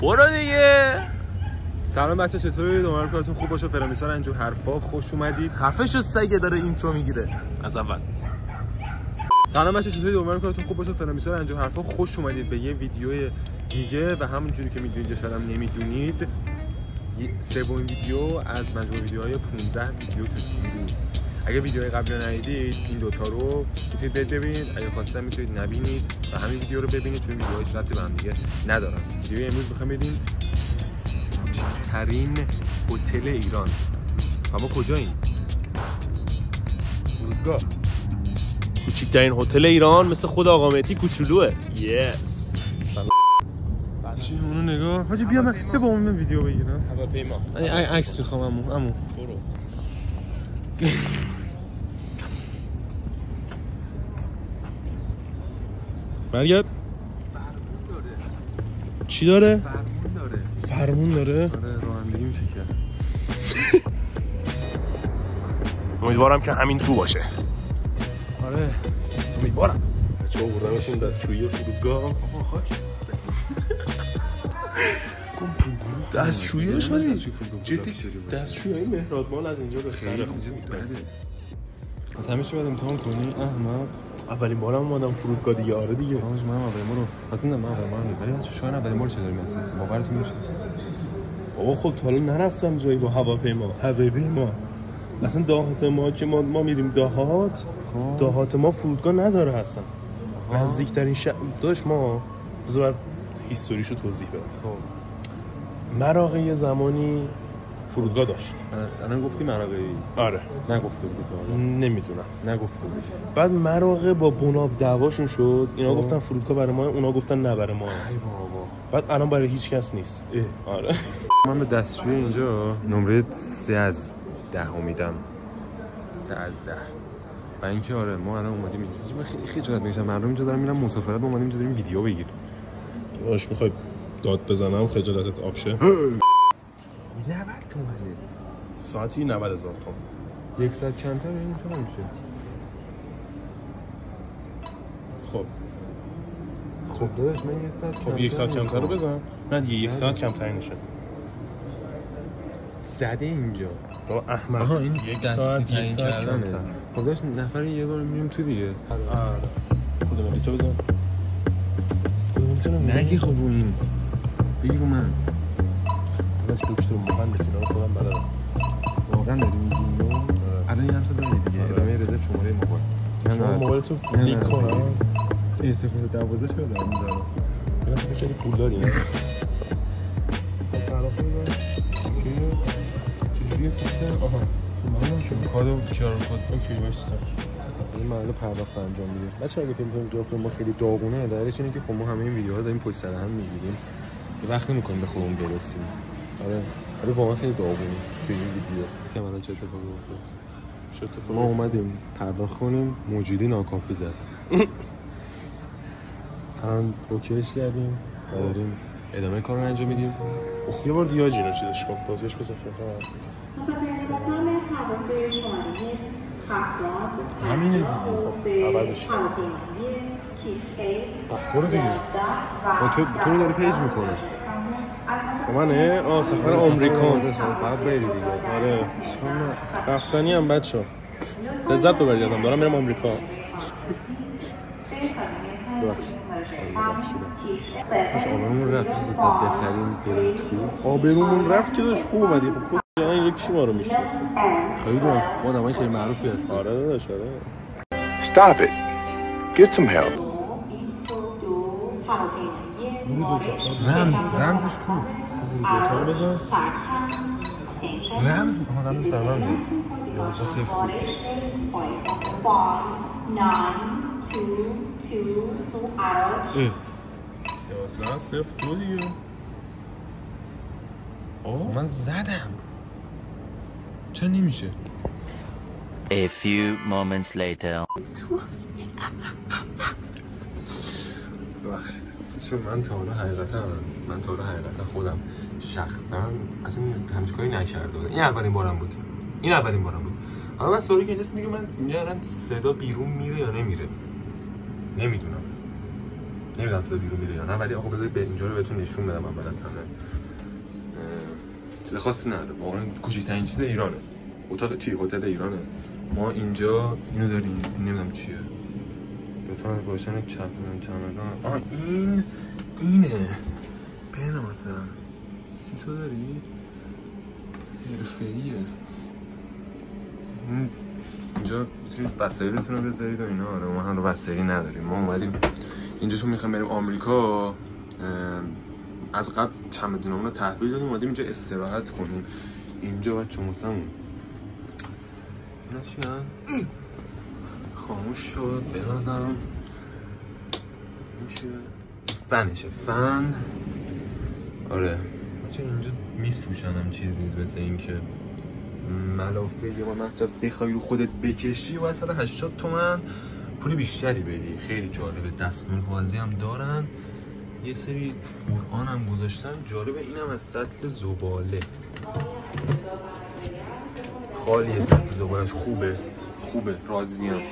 برو دیگه. سلام بچه، چطورید؟ امیدوارم کارتون خوب باشه. فرمیسا اینجور حرفا خوش اومدید. حرفشو سگه داره اینترو میگیره از اول. سلام بچه، چطورید؟ امیدوارم کارتون خوب باشه. فرمیسا اینجور حرفا خوش اومدید به یه ویدیو دیگه و همونجوری که میدونید یا شاید هم نمیدونید، سومین ویدیو از مجموعه ویدیوهای 15 ویدیو تو سیریز. اگه ویدیوهای قبلی رو ندیدید این دوتا رو میتونید ببینید، اگه خواستم میتونید نبینید و همین ویدیو رو ببینید چون ویدیوهای هیچ ربطی به هم دیگه ندارن. ویدیوی امروز میخوام بدیم کوچکترین هتل ایران. و ما کجاییم؟ فرودگاه. کوچکترین هتل ایران مثل خود آقا مهدی کوچولوه. یس. سلام. چی اونو نگاه. حاجی بیا با اون ویدیو بگیرم. هواپیما. عکس میخوام عمو. برو. برگرد. چی داره؟ فرمون داره. آره رانندگی میشه کرد. امیدوارم که همین تو باشه. آره امیدوارم. بچه‌ها بردمتون دستشویی فرودگاه. آقا خاک دستشویی شدی؟ جدی دستشویی مهرادمان از اینجا به خیلی خوبه. از همه چی باید امتحان کنی احمد. اولین بارم اومدم فرودگاه دیگه. آره دیگه. آج من هواپیما رو حتما من ولی بچه شاید اولین بار چه داریم می‌افرید. باورتون میشه؟ بابا خب تا حالا نرفتم جایی با هواپیما. اصلا دهات ما که ما میریم دهات ما فرودگاه نداره اصلا. نزدیکترین داشت ما بذار هیستوریشو توضیح بدم. خب مراغه یه زمانی فرودگاه داشت. الان گفتی مراغه ای؟ آره. نگفته بودی تو؟ نمیدونم. نگفته بودی. بعد مراغه با بناب دعواشون شد. اینا گفتن فرودگاه برای ما، اونا گفتن نه برای ما. ای بابا. بعد الان برای هیچ کس نیست. آره. من به دستشوی اینجا نمره 3 از 10 میدم. 3 از 10. و اینکه آره ما الان اومدیم اینجا. من خیلی خجالت میکشم. مردم اینجا دارن میرن مسافرت، ما اومدیم اینجا داریم ویدیو بگیریم. باش میخوای داد بزنم خجالتت آب شه؟ 90 تومنه. ساعتی 90,000 تومان. 100 کمتر این چقدر میشه؟ خب داداش من 100 خب 100 کمتر رو بزن. نه دیگه 100 کمتر نشه. زده اینجا. بابا احمد. آها این 1 ساعت کمتر. خب داشت نفر یه بار میریم تو دیگه. آره. کدوم تو بزن. نگی خب این. بگی رو من. داداش دکتر مهندسی رو خودم بلدم. واقعا داری میگی اینو؟ الان یه حرف زدی دیگه. ادامه رزرو شماره موبایل. شما موبایلتو کلیک کنم. 012 چه دارم میذارم. اینا خیلی پول داری نه؟ خب پرداخت بزن. چجوریه سیستم؟ آها. من شروع کادو کیار کد اوکی واسه. این محل پرداخت انجام میدیم. بچه‌ها اگه فکر می‌کنید قیافه ما خیلی داغونه، دلیلش اینه که خب ما همه این ویدیوها رو داریم پشت سر هم می‌گیریم. یه وقتی می‌کنیم به خودمون برسیم. آره واقعا خیلی داغونیم تو این ویدیو. الان چه اتفاقی افتاد؟ ما اومدیم پرداخت کنیم، موجودی ناکافی زد. الان اوکیش کردیم و داریم ادامه کار رو انجام میدیم. یه بار دیگه جینا چیزش کن بازش بزن فقط. همینه دیگه. خب عوضش برو دیگه. تو رو داری پیج میکنه. منه؟ سفر آمریکا. فقط بری دیگه. آره رفتنی هم بچه‌ها. لذت ببرید ازم، دارم میرم آمریکا. خوش آبرومون رفت زودت بخریم بریم تو. آبرومون رفت که داشت خوب اومدی. خب تو اینجا کی ما رو میشناسه؟ خیلی ما آدمای خیلی معروفی هستیم. آره داداش آره. Stop it. Get some help. رمزش کو؟ دوتا رو بزن. رمز بر من میاد. یا سیف تو. یازده صفر دو دیگه. من زدم. چرا نمیشه؟ A few moments later. ببخشید. چون من تا حالا حقیقتا خودم شخصا اصلا همچین کاری نکرده بودم. این اولین بارم بود. حالا من سوالی که اینجاست اینه که من اینجا الان صدا بیرون میره یا نمیره. نمیدونم. نمیدونم صدا بیرون میره یا نه، ولی آقا بذارید به اینجا رو بهتون نشون بدم. اول از همه چیز خاصی نداره، واقعا کوچیک‌ترین چیز ایرانه. هتل ایرانه. ما اینجا اینو داریم، نمیدونم چیه، لطفا روشن چمدان. اینه بنازم. سیسو داری؟ حرفه‌ایه. اینجا میتونید وسایلتون رو بذارید و اینا. آره ما هم رو وسایلی نداریم. ما اومدیم اینجا چون میخوایم بریم آمریکا، از قبل چمدونامون رو تحویل دادیم، اومدیم اینجا استراحت کنیم. اینجا بچه موسمون اینا چی هم؟ خاموش شد بنازم. این چیه؟ فنشه، فن. آره بچه اینجا میفروشنم چیز مثل این که ملافه یا با مصرف بخوای رو خودت بکشی و 180 تومن پول بیشتری بدی. خیلی جالبه. دستمال حاضی هم دارن، یه سری قرآن هم گذاشتن. جالبه اینم از سطل زباله، خالیه سطل زبالش. خوبه راضیم.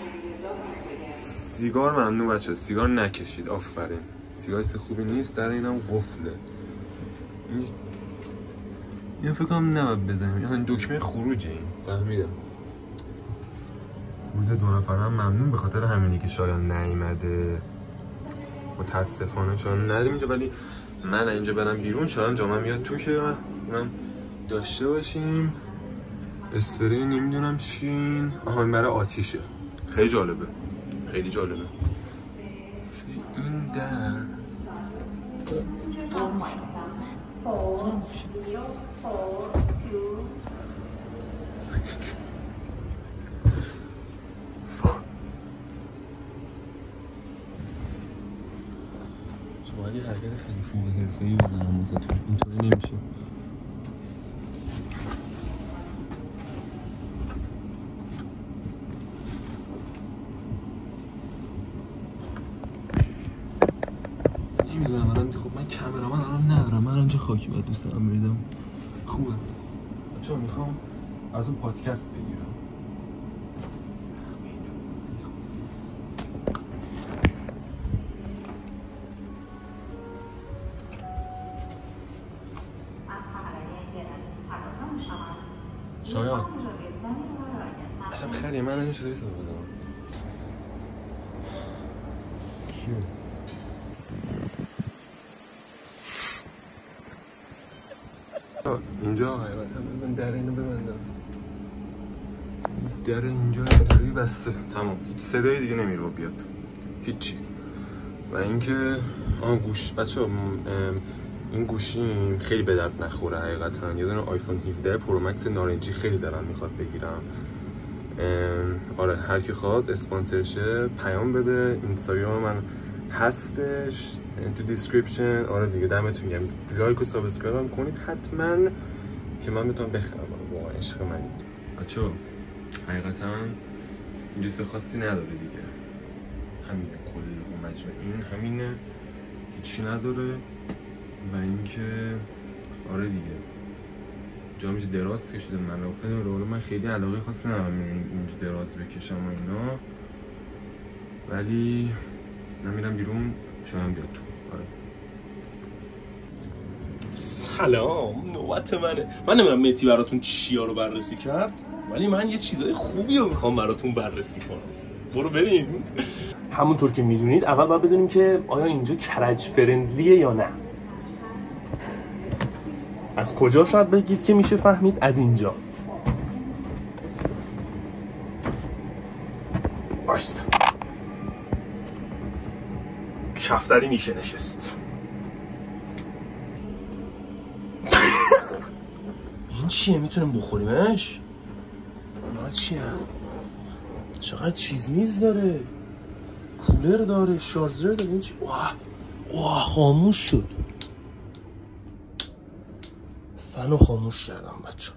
سیگار ممنوع بچه، سیگار نکشید. آفرین، سیگار خوبی نیست. در اینم قفله. این فکر کنم نباید بزنیم، این دکمه خروجه. این فهمیدم. ورود 2 نفره هم ممنون، به خاطر همینی که شایان نیومده. متاسفانه شایان نداریم اینجا، ولی من اینجا برم بیرون شایان جامعه میاد تو که من داشته باشیم. اسپری نمیدونم چین. آها این برای آتیشه. خیلی جالبه. این در باید یه حرکت خیلی فوق حرفه‌ای بزنم واسهتون. اینطوری نمیشه. نمیدونم الان خب من کامرامن الان ندارم. من اینجا خاکی باید دوست دارم بریدم. خوبه بچه‌ها، میخوام از اون پادکست بگیرم. شایان عجب خریه. من اینو چطوری صدا بدم؟ اینجا حقیقتا من در اینو ببندم. در اینجا اینطوری بسته. تمام. هیچ صدایی دیگه نمیره و بیاد. هیچی. و اینکه گوش بچه‌ها، این گوشیم خیلی به درد نخوره حقیقتا. یه دونه آیفون 17 پرو مکس نارنجی خیلی دلم میخواد بگیرم. آره هر کی خواست اسپانسر شه پیام بده. اینستاگرام من هستش تو دیسکریپشن. آره دیگه دمتون گرم. لایک و سابسکرایب هم کنید حتما که من بتونم بخرم. واقعا عشق منید بچه‌ها. حقیقتا این چیز خاصی نداره دیگه. همینه کل مجموعه این همینه، هیچی نداره. و اینکه آره دیگه جا میشه دراز کشیده. ملافه داره. من خیلی علاقه خاصی ندارم اینجا دراز بکشم و اینا، ولی من میرم بیرون شاید بیاد تو. آره سلام، نوبت منه. من نمیدونم مهدی براتون چیا رو بررسی کرد، ولی من یه چیزای خوبی رو میخوام براتون بررسی کنم. برو بریم. همونطور که میدونید اول باید بدونیم که آیا اینجا کرج فرندلیه یا نه. از کجا شاید بگید که میشه فهمید؟ از اینجا. باشت کفتری میشه نشست. این چیه؟ میتونیم بخوریمش؟ ما چیه؟ چقدر چیز میز داره، کولر داره، شارژر داره. این چی؟ واه خاموش شد. فنو خاموش کردم بچه.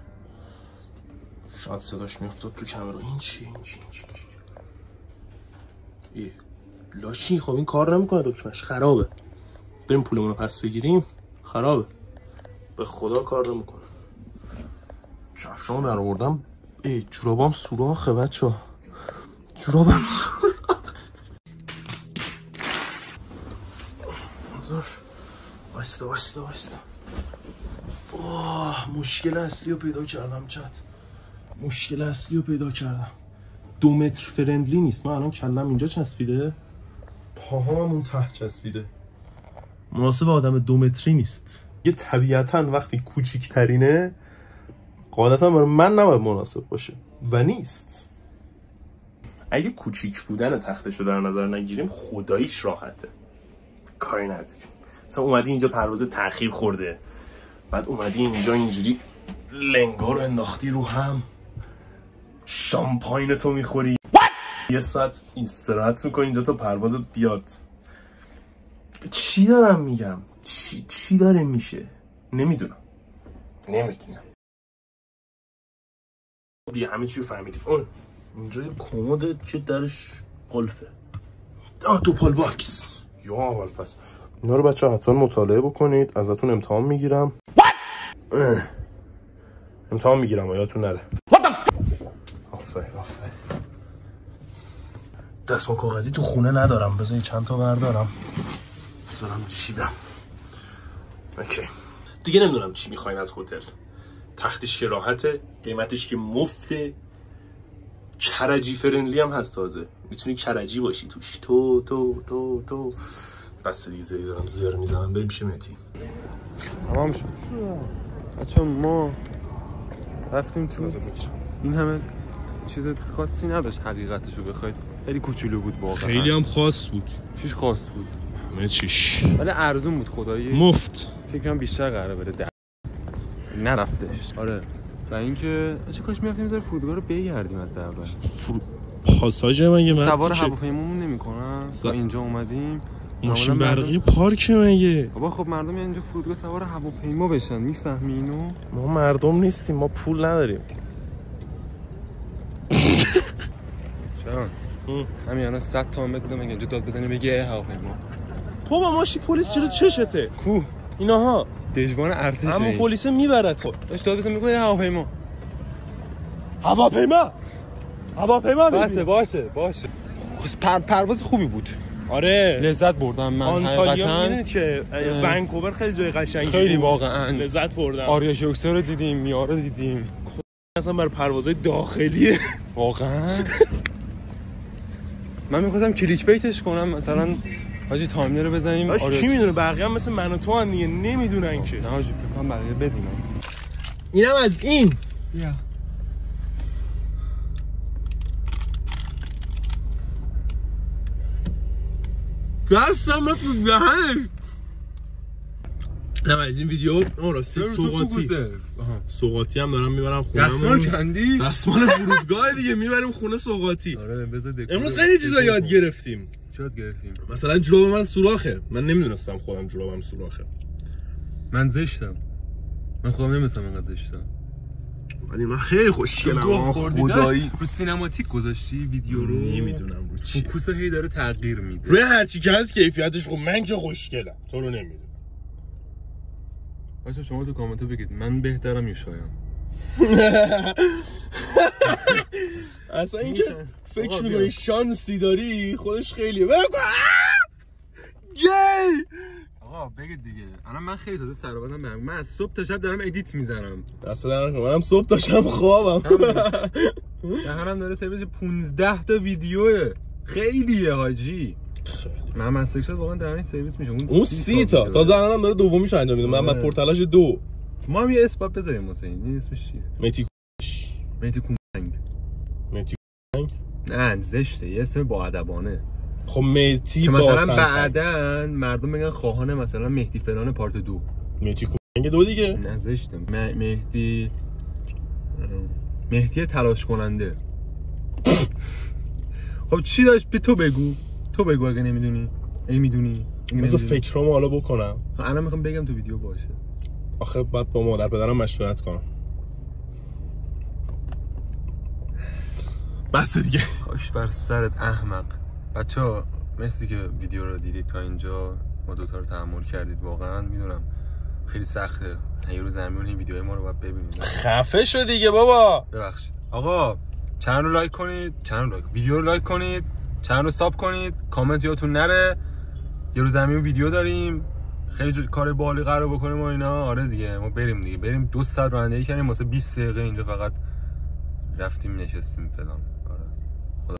شاید صداش میافتاد تو کامرا. این چیه؟ لاشی. خب این کار نمیکنه، دکمش خرابه. بریم پولمون رو پس بگیریم. خرابه به خدا، کار نمیکنه. کفشامو در آوردم. جورابام سوراخه بچه‌ها. جورابم سوراخ. واستا مشکل اصلی رو پیدا کردم مشکل اصلی رو پیدا کردم 2 متر فرندلی نیست. من الان کلم اینجا چسبیده، پاهامون ته چسبیده، مناسب آدم 2 متری نیست. یه طبیعتا وقتی کوچیکترینه قاعدتا برای من نباید مناسب باشه و نیست. اگه کوچیک بودن تختشو در نظر نگیریم خداییش راحته، کاری نداریم. مثلا اومدی اینجا پرواز تأخیر خورده، بعد اومدی اینجا اینجوری لنگا رو انداختی رو هم، شامپاین تو میخوری، یه ساعت استراحت میکنی اینجا تا پروازت بیاد. چی دارم میگم؟ چی داره میشه؟ نمیدونم. بیا همه چی رو فهمیدیم. اینجا یه کموده که درش قلفه. دوپال باکس یا اول فصل. اینا رو بچه حتما مطالعه بکنید. ازتون امتحان میگیرم. امتحان میگیرم یادتون نره. آفرین. دستمال کاغذی تو خونه ندارم، بذار چند تا بردارم بذارم چیدم. اوکی دیگه نمیدونم چی میخواین از هتل. تختش که راحته، قیمتش که مفته، کرجی فرندلی هم هست. تازه میتونی کرجی باشی توش. تو بس دیگه زیر دارم زیر میزنم. بریم پیش مهدی. تمام شد بچه. ما رفتیم تو، این همه چیز خاصی نداشت حقیقتشو بخواید. خیلی کوچولو بود واقعا. خیلی هم خاص بود. چیش خاص بود؟ چیش ولی ارزون بود خدایی. مفت. فکرم بیشتر قراره بره نرفته. آره و اینکه چه کاش میرفتیم میذاره فرودگاه رو بگردیم حداقل. پاساژ مگه من سوار هواپیمامون نمیکنن؟ تا اینجا اومدیم ماشین برقی پارک مگه؟ بابا خب مردم اینجا فرودگاه سوار هواپیما بشن، میفهمی اینو؟ ما مردم نیستیم، ما پول نداریم. چرا؟ همین الان 100 تومن بدم مگه اینجا داد بزنی بگه هواپیما. بابا ماشی پلیس چرا چشته؟ کو ایناها دژبان ارتشه. همون پلیس میبرد. داش داد بزن میگه هواپیما. هواپیما باشه. پرواز خوبی بود. آره لذت بردم من حقیقتا. میدونی چه ونکوور خیلی جای قشنگی، خیلی واقعا لذت بردم. آریا شوکسر رو دیدیم، میارا رو دیدیم. اصلا برای پروازهای داخلیه واقعا. من می‌خواستم کلیک بیتش کنم مثلا حاجی تایملر رو بزنیم. آره چی میدونه بقیه هم مثل من و تو ان دیگه نمیدونن که. نه حاجی فکر کنم بقیه بدونن. اینم از این. بیا دستم تو دهنش. نه از این ویدیو راستی سوغاتی هم دارم میبرم خونه. دستمال کندی؟ دستمال فرودگاه دیگه میبریم خونه سوغاتی. آره بذار امروز خیلی چیزا یاد گرفتیم. چی یاد گرفتیم؟ مثلا جلوب من سوراخه. من نمیدونستم خودم جلوبم سوراخه. من زشتم. من خودم نمیدونستم اینقدر زشتم. ولی من خیلی خوشگلم. خدایی رو سینماتیک گذاشتی ویدیو رو؟ نمیدونم رو چی. فوکوس هی داره تغییر میده. روی هر چی که هست کیفیتش خوب. من که خوشگلم. تو رو نمیدونم. بچه‌ها شما تو کامنت بگید من بهترم یا شایان. اصلا اینکه فکر می‌کنی شانسی داری خودش خیلیه. گی آقا بگید دیگه. الان من خیلی تازه سر و بدنم من از صبح تا شب دارم ادیت میزنم. اصلا منم صبح تا شب خوابم. دهنم داره سرویس 15 تا ویدیوه. خیلیه حاجی. من مسک شد واقعا دهنش سرویس میشه. اون 30 تا تازه الانم داره دومیش انجام میده. محمد پرتلاش 2. ما هم یه اثبات بذاریم واسه این اسمش چیه؟ مهدی کونگ. نه زشته، یه اسم با ادبانه. خب مهدی مثلا بعدن مردم بگن خواهان مثلا مهدی فلان پارت 2. مهدی کونگ 2 دیگه. نه زشته. مهدی تلاش کننده. خب چی داشت؟ تو بگو اگه نمیدونی. میدونی. مثلا فکرامو حالا بکنم. الان میخوام بگم تو ویدیو باشه. آخه بعد با مادر پدرم مشورت کنم. بس دیگه. کاش بر سرت احمق. بچه‌ها مرسی که ویدیو رو دیدید تا اینجا. ما دوتا رو تحمل کردید واقعا. میدونم خیلی سخته. یه روز زمین این ویدیوهای ما رو باید ببینید. خفه شو دیگه بابا. ببخشید. آقا چنل رو لایک کنید. ویدیو رو لایک کنید. چنل رو ساب کنید. کامنت یادتون نره. یه روز زمین ویدیو داریم. خیلی کار باحالی قرار بکنیم و اینا. آره دیگه ما بریم دیگه، بریم 2 ساعت رانندگی کردیم واسه 20 دقیقه اینجا فقط رفتیم نشستیم فلان. آره